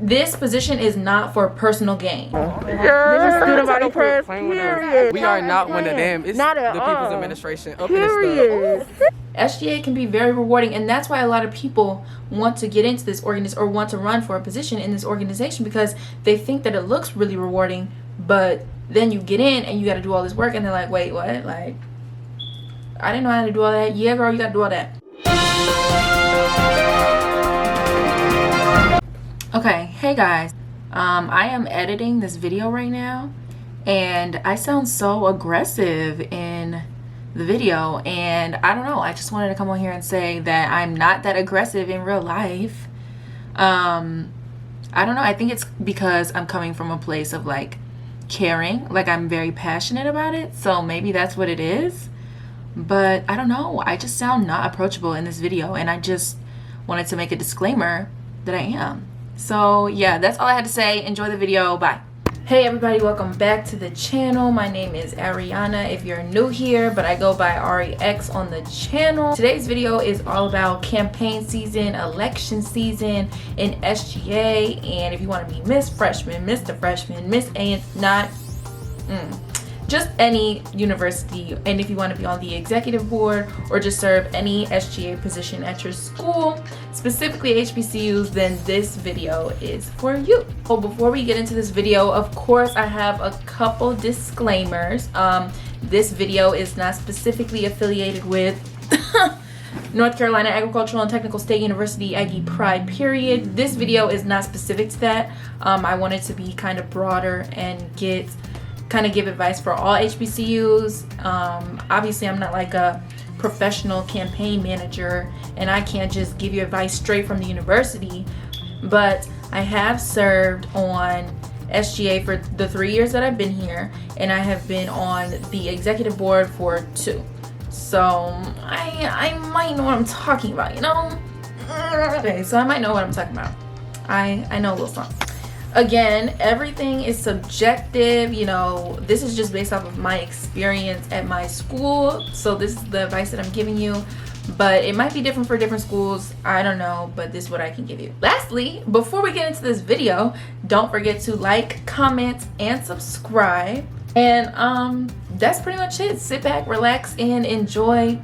This position is not for personal gain. This is student body press, period. We are not one of them. It's not at the all. People's Administration. Up Period. SGA can be very rewarding, and that's why a lot of people want to get into this organization or want to run for a position in this organization, because they think that it looks really rewarding, but then you get in and you got to do all this work and they're like, wait, what? Like, I didn't know how to do all that. Yeah, girl, you got to do all that. Okay, hey guys, I am editing this video right now, and I sound so aggressive in the video, and I don't know, I just wanted to come on here and say that I'm not that aggressive in real life. I don't know, I think it's because I'm coming from a place of like caring, like I'm very passionate about it, so maybe that's what it is. But I don't know, I just sound not approachable in this video, and I just wanted to make a disclaimer that I am. So yeah, that's all I had to say. Enjoy the video. Bye. Hey everybody, welcome back to the channel. My name is Ariana if you're new here, but I go by REX on the channel. Today's video is all about campaign season, election season in SGA, and if you want to be Miss Freshman, Mr. Freshman, Miss A, not just any university, and if you want to be on the executive board or just serve any SGA position at your school, specifically HBCUs, then this video is for you. So before we get into this video, of course I have a couple disclaimers. This video is not specifically affiliated with North Carolina Agricultural and Technical State University Aggie Pride, period. This video is not specific to that. I wanted to be kind of broader and give advice for all HBCUs. Obviously I'm not like a professional campaign manager, and I can't just give you advice straight from the university, but I have served on SGA for the 3 years that I've been here, and I have been on the executive board for 2. So I might know what I'm talking about, you know? Okay, so I might know what I'm talking about. I know a little something. Again, everything is subjective, you know, this is just based off of my experience at my school, so this is the advice that I'm giving you, but it might be different for different schools, I don't know, but this is what I can give you. Lastly, before we get into this video, don't forget to like, comment, and subscribe, and that's pretty much it. Sit back, relax, and enjoy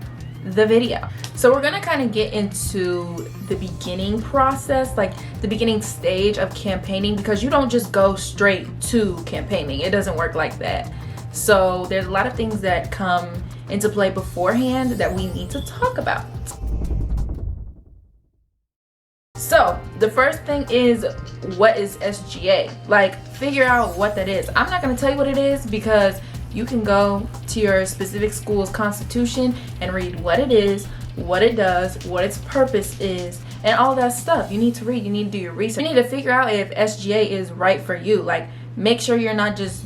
the video. So we're gonna kind of get into the beginning process, like the beginning stage of campaigning, because you don't just go straight to campaigning. It doesn't work like that. So there's a lot of things that come into play beforehand that we need to talk about. So the first thing is, what is SGA? Like, figure out what that is. I'm not going to tell you what it is, because you can go to your specific school's constitution and read what it is, what it does, what its purpose is, and all that stuff. You need to read, you need to do your research. You need to figure out if SGA is right for you. Like, make sure you're not just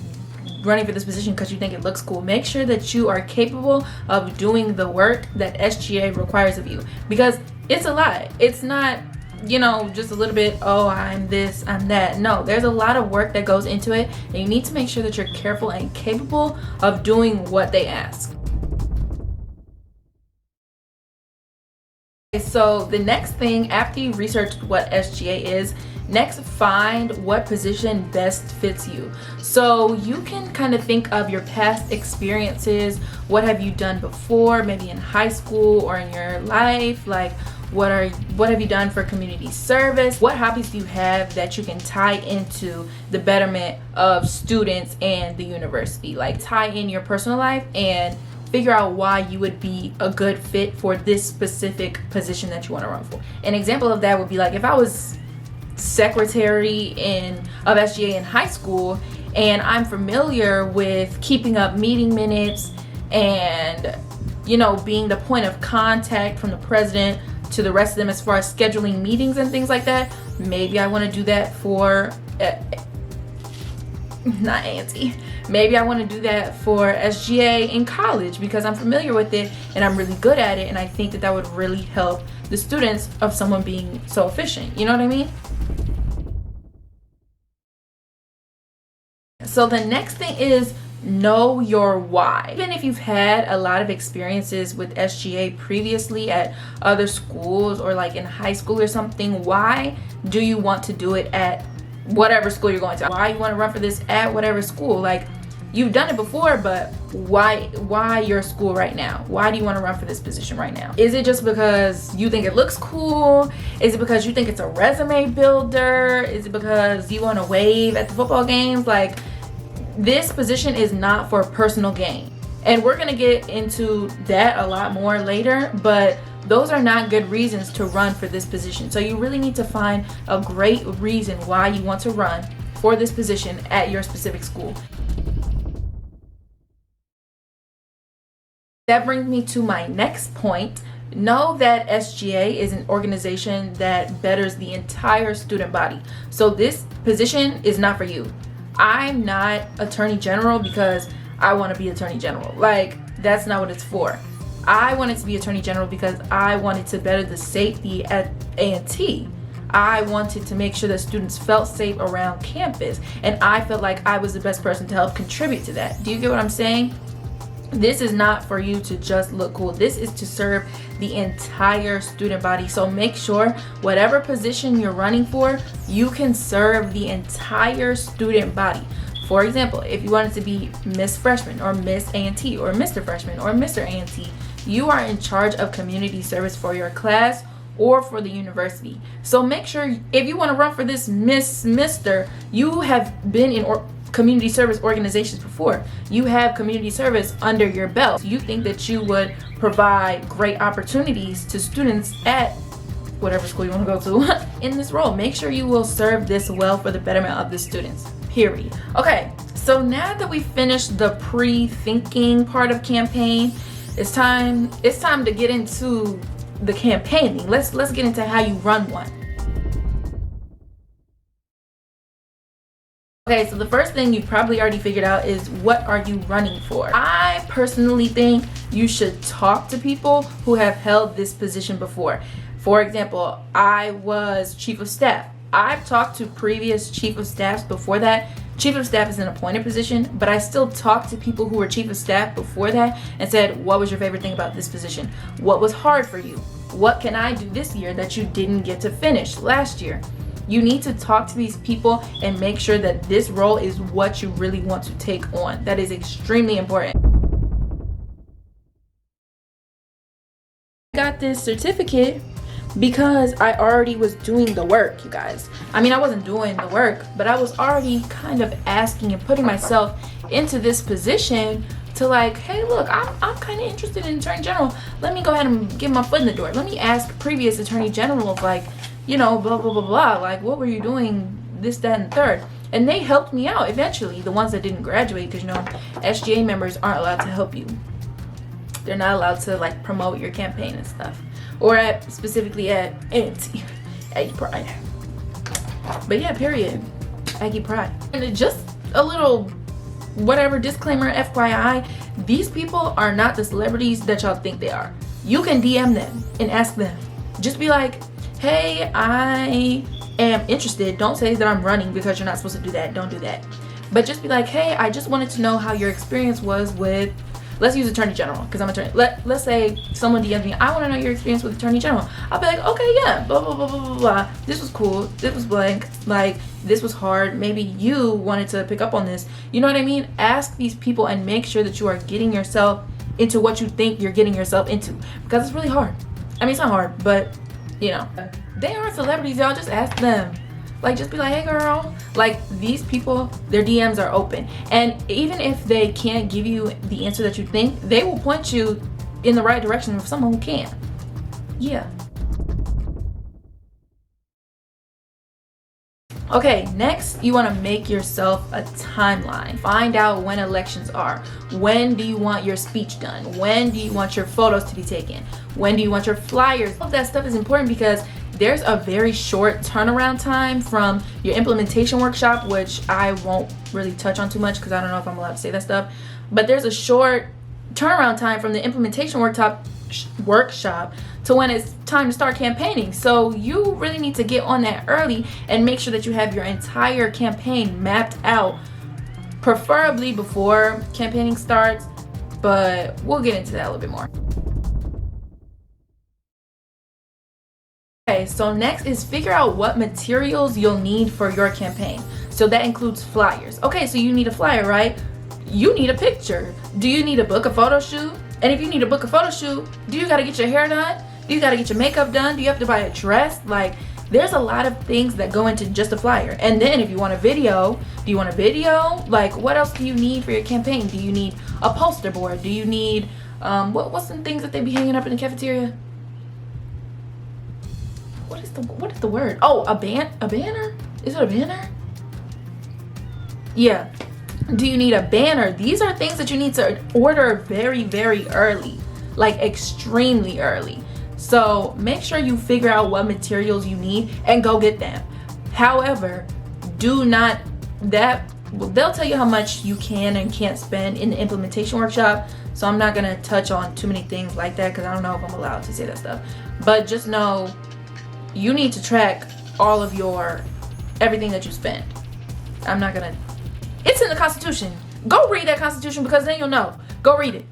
running for this position because you think it looks cool. Make sure that you are capable of doing the work that SGA requires of you, because it's a lot. It's not, you know, just a little bit, oh, I'm this, I'm that. No, there's a lot of work that goes into it, and you need to make sure that you're careful and capable of doing what they ask. So the next thing, after you research what SGA is, next find what position best fits you. So you can kind of think of your past experiences. What have you done before, maybe in high school or in your life? Like, what have you done for community service? What hobbies do you have that you can tie into the betterment of students and the university? Like, tie in your personal life and figure out why you would be a good fit for this specific position that you want to run for. An example of that would be like, if I was secretary of SGA in high school, and I'm familiar with keeping up meeting minutes and, you know, being the point of contact from the president to the rest of them as far as scheduling meetings and things like that, maybe I want to do that for not auntie. Maybe I want to do that for SGA in college because I'm familiar with it and I'm really good at it, and I think that that would really help the students of someone being so efficient. You know what I mean? So the next thing is know your why. Even if you've had a lot of experiences with SGA previously at other schools or like in high school or something, why do you want to do it at whatever school you're going to. Why you want to run for this at whatever school? Like, you've done it before, but why your school right now? Why do you want to run for this position right now? Is it just because you think it looks cool? Is it because you think it's a resume builder? Is it because you want to wave at the football games? Like, this position is not for personal gain. And we're gonna get into that a lot more later, but those are not good reasons to run for this position. So you really need to find a great reason why you want to run for this position at your specific school. That brings me to my next point. Know that SGA is an organization that betters the entire student body. So this position is not for you. I'm not Attorney General because I want to be Attorney General. Like, that's not what it's for. I wanted to be Attorney General because I wanted to better the safety at A&T. I wanted to make sure that students felt safe around campus, and I felt like I was the best person to help contribute to that. Do you get what I'm saying? This is not for you to just look cool. This is to serve the entire student body. So make sure whatever position you're running for, you can serve the entire student body. For example, if you wanted to be Miss Freshman or Miss A&T or Mr. Freshman or Mr. A&T, you are in charge of community service for your class or for the university. So make sure if you want to run for this Mr., you have been in community service organizations before. You have community service under your belt. You think that you would provide great opportunities to students at whatever school you want to go to in this role. Make sure you will serve this well for the betterment of the students, period. Okay, so now that we finished the pre-thinking part of campaign, it's time to get into the campaigning. Let's get into how you run one. Okay, so the first thing you've probably already figured out is, what are you running for? I personally think you should talk to people who have held this position before. For example, I was chief of staff. I've talked to previous chief of staffs before that. Chief of staff is an appointed position, but I still talked to people who were chief of staff before that and said, what was your favorite thing about this position? What was hard for you? What can I do this year that you didn't get to finish last year? You need to talk to these people and make sure that this role is what you really want to take on. That is extremely important. I got this certificate because I already was doing the work, you guys. I mean, I wasn't doing the work, but I was already kind of asking and putting myself into this position to, like, hey, look, I'm kind of interested in Attorney General. Let me go ahead and get my foot in the door. Let me ask previous Attorney Generals, like, you know, blah, blah, blah, blah. Like, what were you doing, this, that, and the third? And they helped me out eventually, the ones that didn't graduate, because, you know, SGA members aren't allowed to help you. They're not allowed to, like, promote your campaign and stuff. Or specifically at A&T, Aggie Pride. But yeah, period. Aggie Pride. And just a little whatever disclaimer, FYI, these people are not the celebrities that y'all think they are. You can DM them and ask them. Just be like, hey, I am interested. Don't say that I'm running, because you're not supposed to do that. Don't do that. But just be like, hey, I just wanted to know how your experience was with, let's use Attorney General, because I'm attorney. Let's say someone DMs me, I want to know your experience with Attorney General. I'll be like, okay, yeah, blah, blah, blah, blah, blah, blah. This was cool. This was blank. Like, this was hard. Maybe you wanted to pick up on this. You know what I mean? Ask these people and make sure that you are getting yourself into what you think you're getting yourself into, because it's really hard. I mean, it's not hard, but, you know, they are celebrities, y'all. Just ask them. Like, just be like, hey girl, like, these people, their DMs are open. And even if they can't give you the answer that you think, they will point you in the right direction of someone who can. Yeah. Okay, next, you want to make yourself a timeline. Find out when elections are. When do you want your speech done? When do you want your photos to be taken? When do you want your flyers? All of that stuff is important, because there's a very short turnaround time from your implementation workshop, which I won't really touch on too much because I don't know if I'm allowed to say that stuff. But there's a short turnaround time from the implementation workshop to when it's time to start campaigning. So you really need to get on that early and make sure that you have your entire campaign mapped out, preferably before campaigning starts, but we'll get into that a little bit more. Okay, so next is figure out what materials you'll need for your campaign. So that includes flyers. Okay, so you need a flyer, right? You need a picture. Do you need to book a photo shoot? And if you need to book a photo shoot, do you gotta get your hair done? Do you gotta get your makeup done? Do you have to buy a dress? Like, there's a lot of things that go into just a flyer. And then if you want a video, do you want a video? Like, what else do you need for your campaign? Do you need a poster board? Do you need, what's some things that they be hanging up in the cafeteria? What is the word? Oh, a banner? Is it a banner? Yeah. Do you need a banner? These are things that you need to order very, very early, like extremely early. So make sure you figure out what materials you need and go get them. However, they'll tell you how much you can and can't spend in the implementation workshop. So I'm not gonna touch on too many things like that because I don't know if I'm allowed to say that stuff. But just know you need to track all of everything that you spend. It's in the Constitution. Go read that Constitution because then you'll know. Go read it.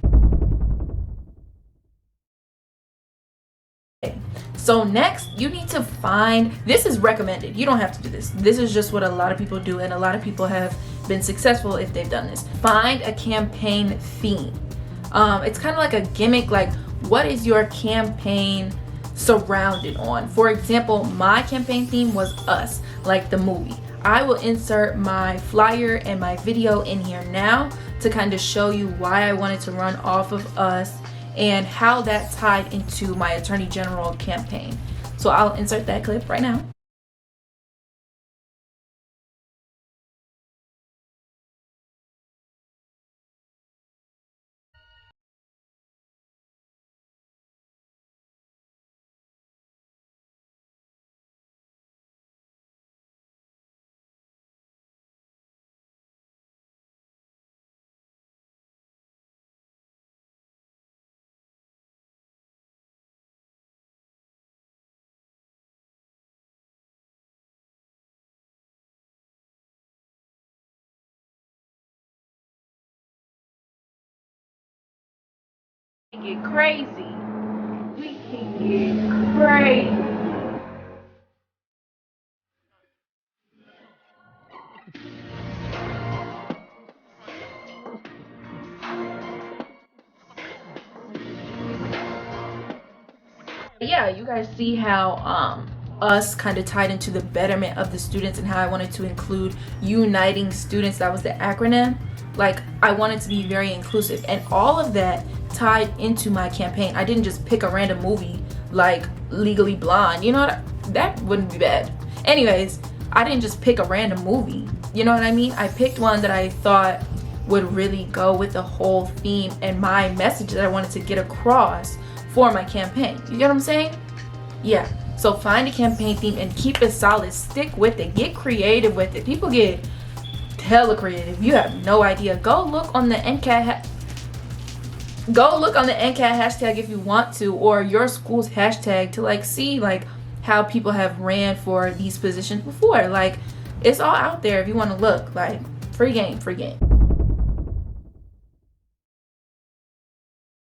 Okay. So next, you need to find, this is recommended. You don't have to do this. This is just what a lot of people do, and a lot of people have been successful if they've done this. Find a campaign theme. It's kind of like a gimmick, like what is your campaign surrounded on? For example, my campaign theme was Us, like the movie. I will insert my flyer and my video in here now to kind of show you why I wanted to run off of Us and how that tied into my Attorney General campaign. So I'll insert that clip right now. Get crazy. We can get crazy. Yeah, you guys see how Us kind of tied into the betterment of the students and how I wanted to include uniting students. That was the acronym. Like, I wanted to be very inclusive, and all of that tied into my campaign. I didn't just pick a random movie like Legally Blonde. You know what? That wouldn't be bad. Anyways, I didn't just pick a random movie. You know what I mean? I picked one that I thought would really go with the whole theme and my message that I wanted to get across for my campaign. You get what I'm saying? Yeah. So find a campaign theme and keep it solid. Stick with it. Get creative with it. People get hella creative. You have no idea. Go look on the NCAT hashtag if you want to, or your school's hashtag, to like see like how people have ran for these positions before. Like, it's all out there if you want to look. Like, free game.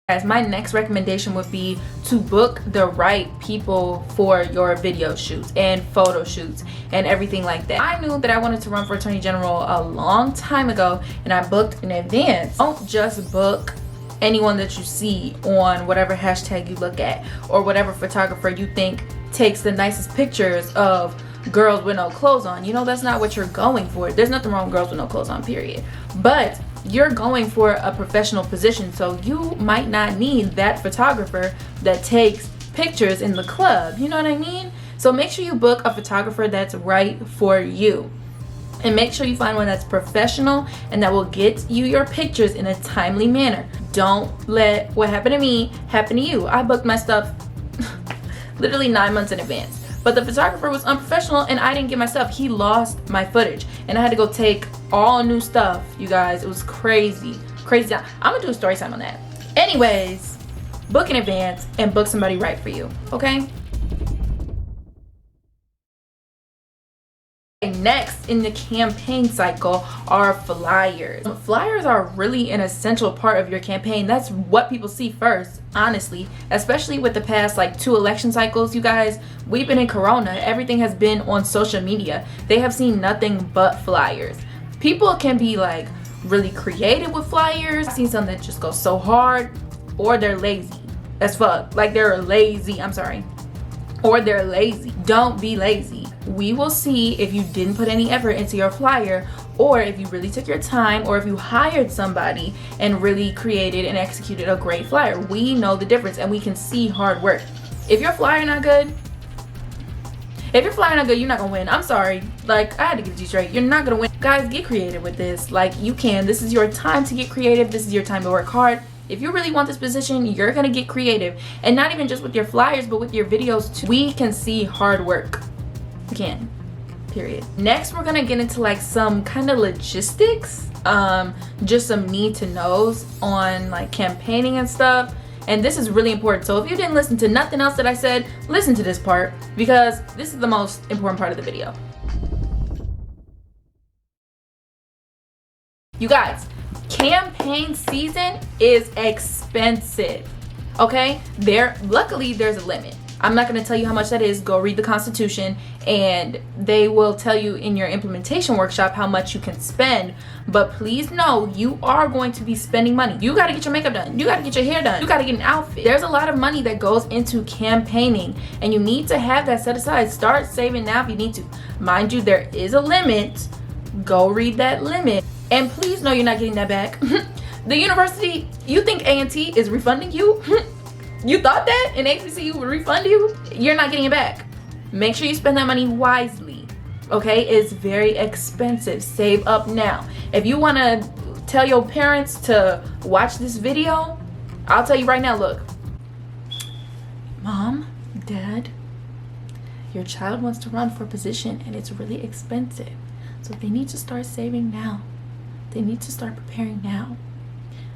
Guys, my next recommendation would be to book the right people for your video shoots and photo shoots and everything like that. I knew that I wanted to run for Attorney General a long time ago, and I booked in advance. Don't just book anyone that you see on whatever hashtag you look at, or whatever photographer you think takes the nicest pictures of girls with no clothes on. You know, that's not what you're going for. There's nothing wrong with girls with no clothes on, period. But you're going for a professional position, so you might not need that photographer that takes pictures in the club. You know what I mean? So make sure you book a photographer that's right for you, and make sure you find one that's professional and that will get you your pictures in a timely manner. Don't let what happened to me happen to you. I booked my stuff literally 9 months in advance, but the photographer was unprofessional and I didn't get my stuff. He lost my footage and I had to go take all new stuff. You guys, it was crazy. I'm gonna do a story time on that. Anyways, book in advance and book somebody right for you, okay? Next in the campaign cycle are flyers. Flyers are really an essential part of your campaign. That's what people see first, honestly, especially with the past like 2 election cycles. You guys, we've been in Corona. Everything has been on social media. They have seen nothing but flyers. People can be like really creative with flyers. I've seen some that just go so hard, or they're lazy as fuck. Like they're lazy, I'm sorry. Or they're lazy. Don't be lazy. We will see if you didn't put any effort into your flyer, or if you really took your time, or if you hired somebody and really created and executed a great flyer. We know the difference, and we can see hard work. If your flyer not good, you're not gonna win. I'm sorry. Like, I had to give it to you straight. You're not gonna win. Guys, get creative with this. Like, you can. This is your time to get creative. This is your time to work hard. If you really want this position, you're gonna get creative. And not even just with your flyers, but with your videos too. We can see hard work. We can. Period. Next, we're gonna get into like some kind of logistics. Just some need to knows on like campaigning and stuff. And this is really important. So if you didn't listen to nothing else that I said, listen to this part, because this is the most important part of the video. You guys, campaign season is expensive. Okay? Luckily there's a limit. I'm not going to tell you how much that is. Go read the Constitution, and they will tell you in your implementation workshop how much you can spend. But please know, you are going to be spending money. You got to get your makeup done. You got to get your hair done. You got to get an outfit. There's a lot of money that goes into campaigning, and you need to have that set aside. Start saving now if you need to. Mind you, there is a limit. Go read that limit. And please know you're not getting that back. The university, you think A&T is refunding you? You thought that an HBCU would refund you? You're not getting it back. Make sure you spend that money wisely. Okay? It's very expensive. Save up now. If you want to tell your parents to watch this video, I'll tell you right now, look. Mom, Dad, your child wants to run for a position and it's really expensive. So they need to start saving now. They need to start preparing now.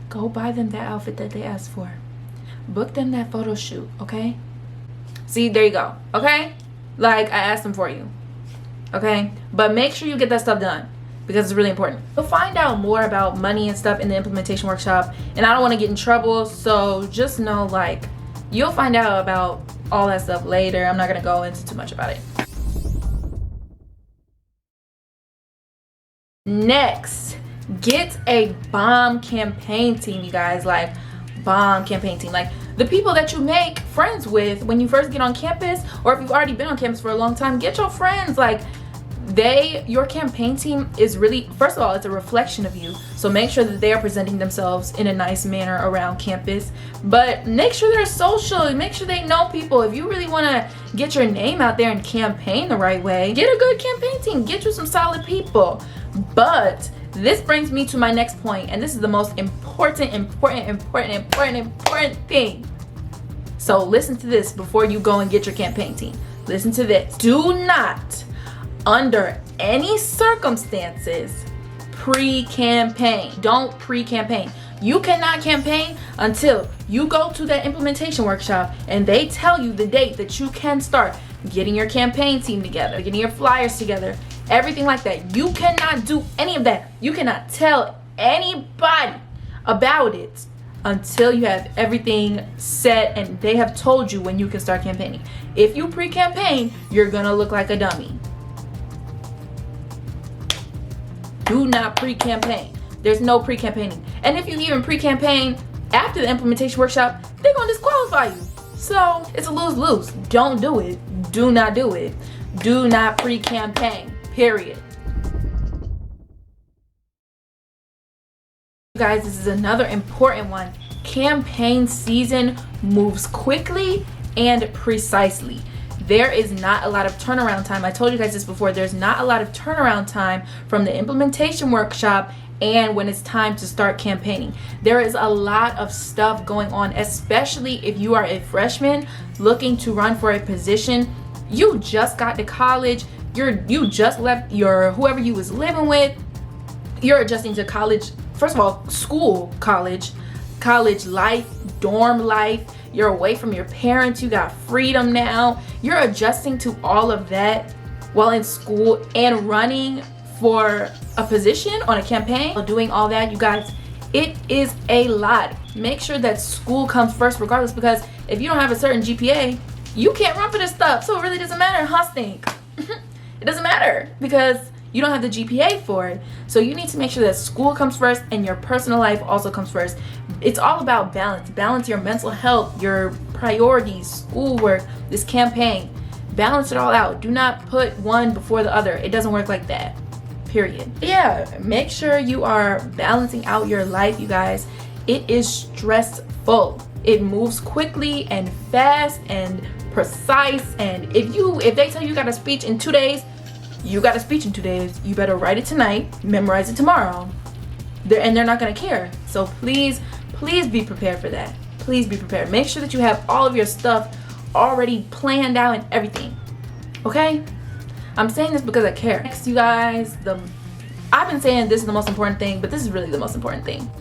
Go buy them that outfit that they asked for. Book them that photo shoot, okay? See, there you go, okay? Like, I asked them for you, okay? But make sure you get that stuff done, because it's really important. You'll find out more about money and stuff in the implementation workshop, and I don't want to get in trouble, so just know, like, you'll find out about all that stuff later. I'm not going to go into too much about it. Next, get a bomb campaign team, you guys. Like, bomb campaign team, like the people that you make friends with when you first get on campus, or if you've already been on campus for a long time, get your friends. Like, your campaign team is really, first of all, it's a reflection of you, so make sure that they are presenting themselves in a nice manner around campus. But make sure they're social, make sure they know people. If you really want to get your name out there and campaign the right way, get a good campaign team, get you some solid people. But this brings me to my next point, and this is the most important thing. So listen to this before you go and get your campaign team. Listen to this. Do not, under any circumstances, pre-campaign. Don't pre-campaign. You cannot campaign until you go to that implementation workshop and they tell you the date that you can start getting your campaign team together, getting your flyers together, everything like that. You cannot do any of that. You cannot tell anybody about it until you have everything set and they have told you when you can start campaigning. If you pre-campaign, you're gonna look like a dummy. Do not pre-campaign. There's no pre-campaigning. And if you even pre-campaign after the implementation workshop, they're gonna disqualify you. So it's a lose-lose. Don't do it. Do not do it. Do not pre-campaign. Period. You guys, this is another important one. Campaign season moves quickly and precisely. There is not a lot of turnaround time. I told you guys this before. There's not a lot of turnaround time from the implementation workshop and when it's time to start campaigning. There is a lot of stuff going on, especially if you are a freshman looking to run for a position. You just got to college. You just left your whoever you was living with. You're adjusting to college. First of all, school, college life, dorm life. You're away from your parents. You got freedom now. You're adjusting to all of that while in school and running for a position on a campaign, doing all that, you guys, it is a lot. Make sure that school comes first regardless, because if you don't have a certain GPA, you can't run for this stuff. So it really doesn't matter, huh, Stink? It doesn't matter because you don't have the GPA for it. So you need to make sure that school comes first and your personal life also comes first. It's all about balance. Balance your mental health, your priorities, schoolwork, this campaign. Balance it all out. Do not put one before the other. It doesn't work like that. Period. Yeah, make sure you are balancing out your life, you guys. It is stressful. It moves quickly and fast and precise, and if they tell you got a speech in 2 days, you got a speech in 2 days. You better write it tonight, memorize it tomorrow. They're not gonna care. So please be prepared for that. Please be prepared. Make sure that you have all of your stuff already planned out and everything. Okay? I'm saying this because I care. Next, you guys, I've been saying this is the most important thing, but this is really the most important thing.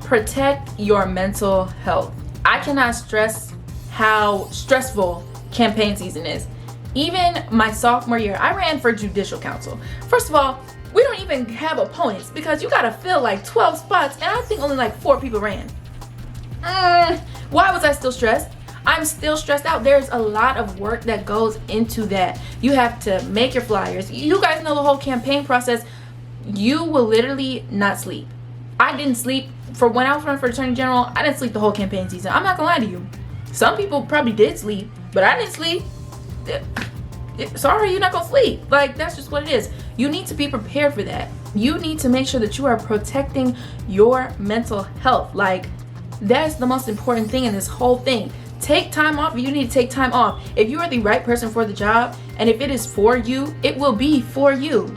Protect your mental health. I cannot stress how stressful campaign season is. Even my sophomore year, I ran for judicial council. First of all, we don't even have opponents because you gotta fill like 12 spots, and I think only like 4 people ran. Why was I still stressed? I'm still stressed out. There's a lot of work that goes into that. You have to make your flyers. You guys know the whole campaign process. You will literally not sleep. I didn't sleep for when I was running for Attorney General. I didn't sleep the whole campaign season. I'm not gonna lie to you. Some people probably did sleep, but I didn't sleep. Sorry, you're not gonna sleep. Like, that's just what it is. You need to be prepared for that. You need to make sure that you are protecting your mental health. Like, that's the most important thing in this whole thing. Take time off if you need to take time off. If you are the right person for the job, and if it is for you, it will be for you.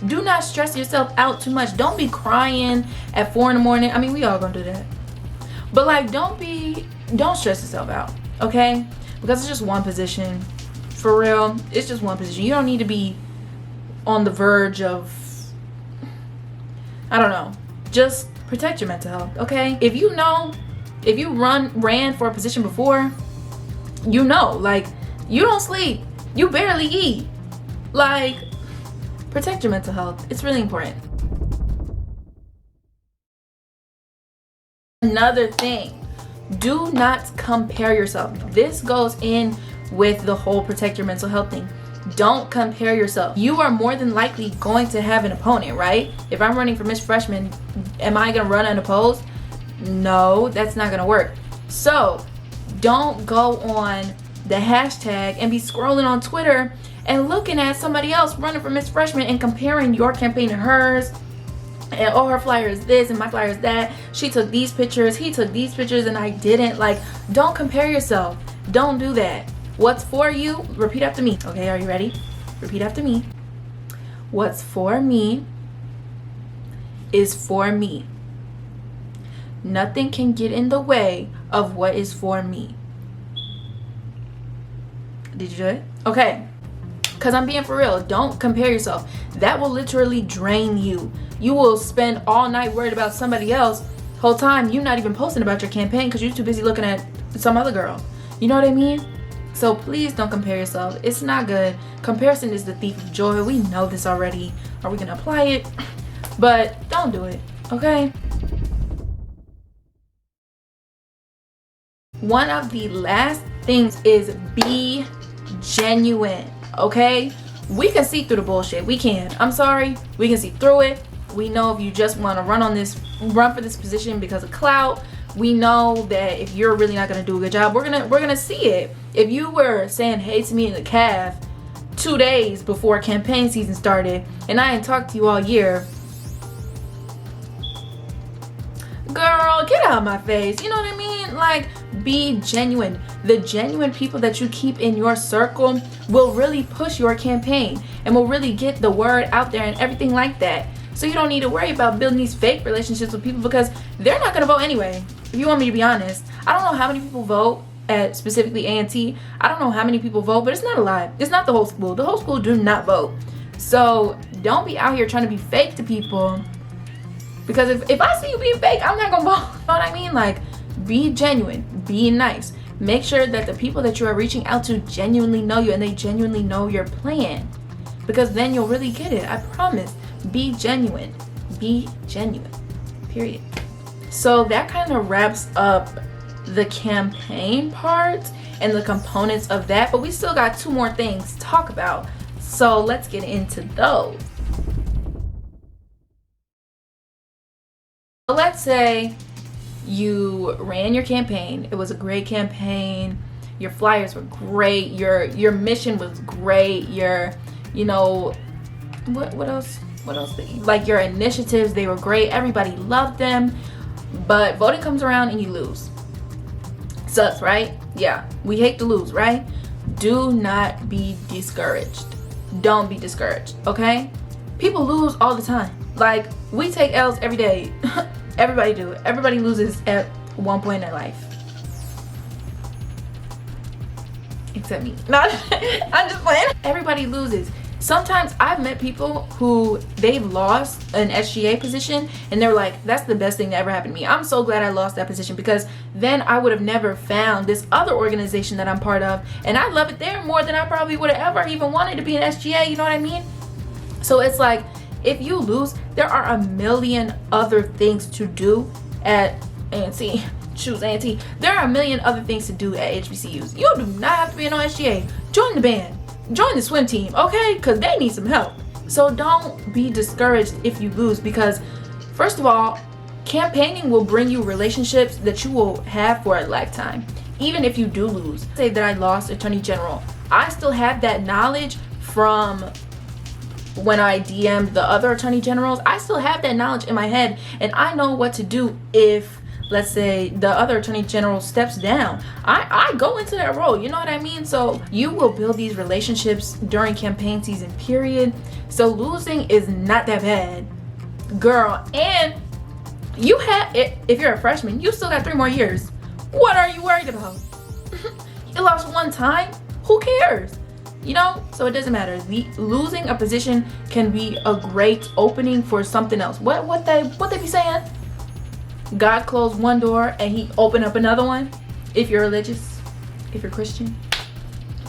Do not stress yourself out too much. Don't be crying at 4 in the morning. I mean, we all gonna do that. But like, don't stress yourself out, okay? Because it's just one position. For real, it's just one position. You don't need to be on the verge of, I don't know. Just protect your mental health, okay? If you ran for a position before, you know, like, you don't sleep. You barely eat. Like, protect your mental health. It's really important. Another thing, do not compare yourself. This goes in with the whole protect your mental health thing. Don't compare yourself. You are more than likely going to have an opponent, right? If I'm running for Miss Freshman, am I gonna run unopposed? No, that's not gonna work. So don't go on the hashtag and be scrolling on Twitter and looking at somebody else running for Miss Freshman and comparing your campaign to hers. And oh, her flyer is this and my flyer is that. She took these pictures, he took these pictures, and I didn't. Like, don't compare yourself. Don't do that. What's for you? Repeat after me. Okay, are you ready? Repeat after me. What's for me is for me. Nothing can get in the way of what is for me. Did you do it? Okay. Because I'm being for real. Don't compare yourself. That will literally drain you. You will spend all night worried about somebody else. Whole time you're not even posting about your campaign because you're too busy looking at some other girl. You know what I mean? So please don't compare yourself. It's not good. Comparison is the thief of joy. We know this already. Are we going to apply it? But don't do it. Okay? One of the last things is be genuine. Okay? We can see through the bullshit. We can. I'm sorry. We can see through it. We know if you just want to run for this position because of clout. We know that if you're really not gonna do a good job, we're gonna see it. If you were saying hey to me in the calf 2 days before campaign season started and I ain't talked to you all year, girl, get out of my face. You know what I mean? Like, be genuine. The genuine people that you keep in your circle will really push your campaign and will really get the word out there and everything like that. So you don't need to worry about building these fake relationships with people because they're not gonna vote anyway. If you want me to be honest, I don't know how many people vote at specifically A&T. I don't know how many people vote, but it's not a lot. It's not the whole school. The whole school do not vote. So don't be out here trying to be fake to people, because if I see you being fake, I'm not gonna vote. You know what I mean? Like, be genuine, be nice, Make sure that the people that you are reaching out to genuinely know you and they genuinely know your plan, because then you'll really get it. I promise. Be genuine. Be genuine. Period. So that kind of wraps up the campaign part and the components of that, but we still got 2 more things to talk about. So let's get into those. So let's say you ran your campaign. It was a great campaign. Your flyers were great. Your mission was great. Your, you know, what else? What else? Like your initiatives, they were great. Everybody loved them. But voting comes around and you lose. Sucks, right? Yeah, we hate to lose, right? Do not be discouraged. Don't be discouraged, okay? People lose all the time. Like, we take L's every day. Everybody do. Everybody loses at one point in their life. Except me. No, I'm just playing. Everybody loses. Sometimes I've met people who they've lost an SGA position and they're like, that's the best thing that ever happened to me. I'm so glad I lost that position, because then I would have never found this other organization that I'm part of, and I love it there more than I probably would have ever even wanted to be an SGA, you know what I mean? So it's like, if you lose, there are a million other things to do at A&T. Choose A&T. There are a million other things to do at HBCUs. You do not have to be an SGA. Join the band. Join the swim team, okay? Because they need some help. So don't be discouraged if you lose, because first of all, campaigning will bring you relationships that you will have for a lifetime. Even if you do lose. Say that I lost Attorney General. I still have that knowledge from when I DM'd the other Attorney Generals. I still have that knowledge in my head, and I know what to do if, let's say, the other Attorney General steps down. I go into that role, you know what I mean? So you will build these relationships during campaign season, period. So losing is not that bad, girl. And you have, if you're a freshman, you still got 3 more years. What are you worried about? You lost one time, who cares? You know, so it doesn't matter. Losing a position can be a great opening for something else. What they be saying? God closed one door and he opened up another one. If you're religious, if you're Christian.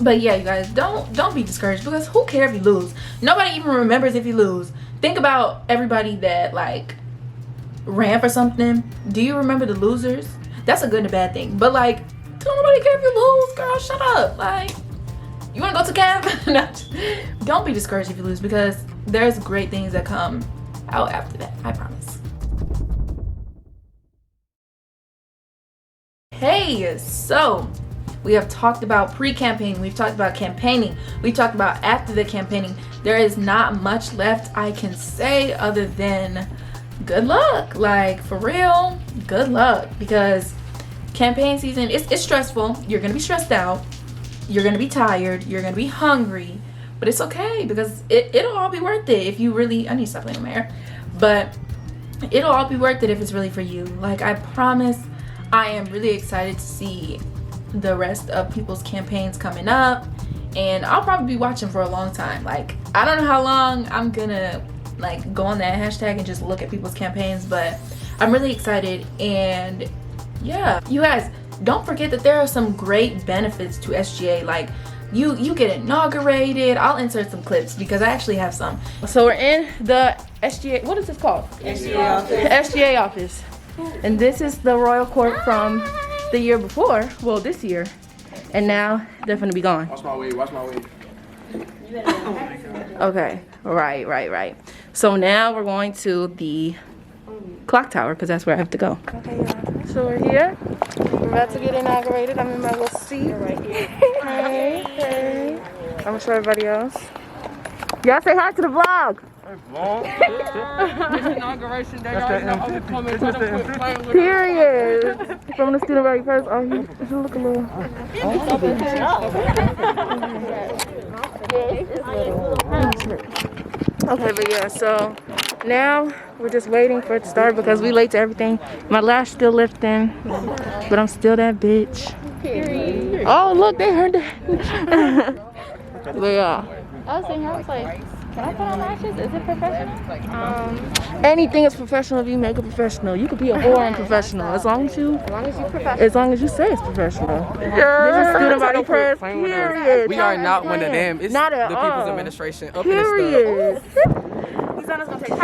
But yeah, you guys, don't be discouraged, because who cares if you lose? Nobody even remembers if you lose. Think about everybody that like ran for something. Do you remember the losers? That's a good and a bad thing. But like, don't nobody care if you lose, girl. Shut up. Like, you wanna go to camp? No. Don't be discouraged if you lose, because there's great things that come out after that. I promise. Hey, so we have talked about pre-campaign, we've talked about campaigning, we talked about after the campaigning. There is not much left I can say other than good luck. Like, for real, good luck, because campaign season, it's stressful. You're gonna be stressed out, you're gonna be tired, you're gonna be hungry, but it's okay, because it'll all be worth it if you really, I need to stop playing in my hair, but it'll all be worth it if it's really for you. Like, I promise. I am really excited to see the rest of people's campaigns coming up, and I'll probably be watching for a long time. Like, I don't know how long I'm gonna like go on that hashtag and just look at people's campaigns, but I'm really excited. And yeah, you guys, don't forget that there are some great benefits to SGA. Like, you get inaugurated. I'll insert some clips because I actually have some. So we're in the SGA, what is this called? SGA office. SGA office. And this is the Royal Court from the year before. Well, this year. And now they're gonna be gone. Watch my way, watch my way. Okay, right. So now we're going to the clock tower because that's where I have to go. Okay, yeah. So we're here. We're about to get inaugurated. I'm in my little seat right here. Hey. I'm gonna show everybody else. Y'all say hi to the vlog. Inauguration day, y'all coming to the Period. From the student right first. Oh, he look a little. Okay, but yeah, so now we're just waiting for it to start because we late to everything. My lash still lifting, but I'm still that bitch. Period. Oh, look, they heard that. But yeah. I was saying, I was like, Can I put on lashes? Is it professional? Anything is professional if you make it professional. You could be a boring professional as long as you professional. As long as you say it's professional. This is student body press. Period. We are not one of them. It's Not at the all. People's Administration up Period. in the stuff. He's not gonna take